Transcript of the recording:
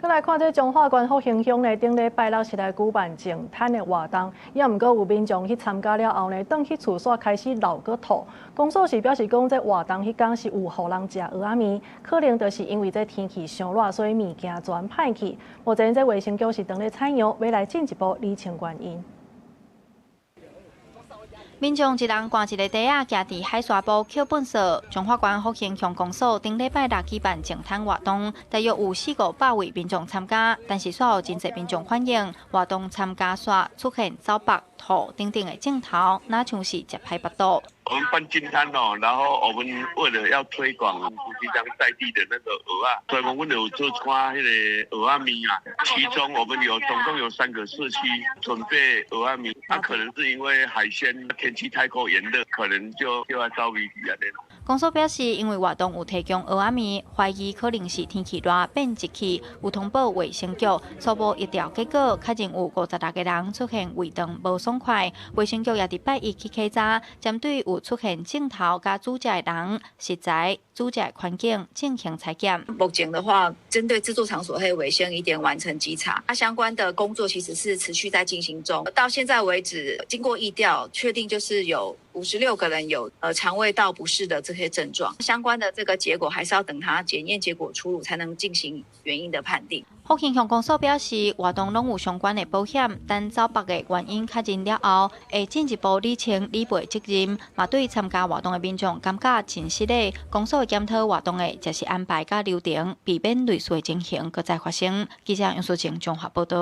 再來看這彰化縣福興鄉呢，頂禮拜六是來舉辦淨灘的活動，也毋過有民眾去參加了後呢，轉去厝所開始流個吐。公所是表示講，這活動迄天是有互人食蚵仔麵，可能就是因為這天氣上熱，所以物件全歹去。目前這衛生局是當咧採樣，要來進一步釐清原因。民眾一人掛一個袋仔，徛佇海沙埔抾糞掃。彰化縣福興鄉公所頂禮拜六舉辦淨灘活動，大約有400-500位民眾參加，但是煞有真儕民眾反映，活動參加煞出現走白、吐等等的鏡頭，哪像是食歹腹肚。我們辦淨灘哦，然後我們為了要推廣福興鄉在地的那個蚵仔，所以我們有做穿那個蚵仔麵啊。其中我們總共有3個社區準備蚵仔麵，那可能是因為海鮮天氣太過炎熱，可能就要遭危險了。公所表示，因為活動有提供蚵仔麵，懷疑可能是天氣熱變熱氣，有通報衛生局，初步一調結果，確認有56個人出現胃腸無爽快。衛生局也在拜一去稽查，針對有出現鏡頭加煮食的人，食材、煮食的環境進行採檢。目前的話，針對製作場所還有衛生一點完成稽查，相關的工作其實是持續在進行中。到現在為止，經過疫調，確定就是有56個人有腸胃道不適的這些症狀，相關的這個結果還是要等他檢驗結果出爐才能進行原因的判定。福興鄉公所表示，活動攏有相關的保險，但走白的原因確認了後，會進一步釐清理賠責任。嘛對參加活動的民眾感覺真失禮，公所會檢討活動的，就是安排甲流程，避免類似的情形擱再發生。記者楊淑晴綜合報道。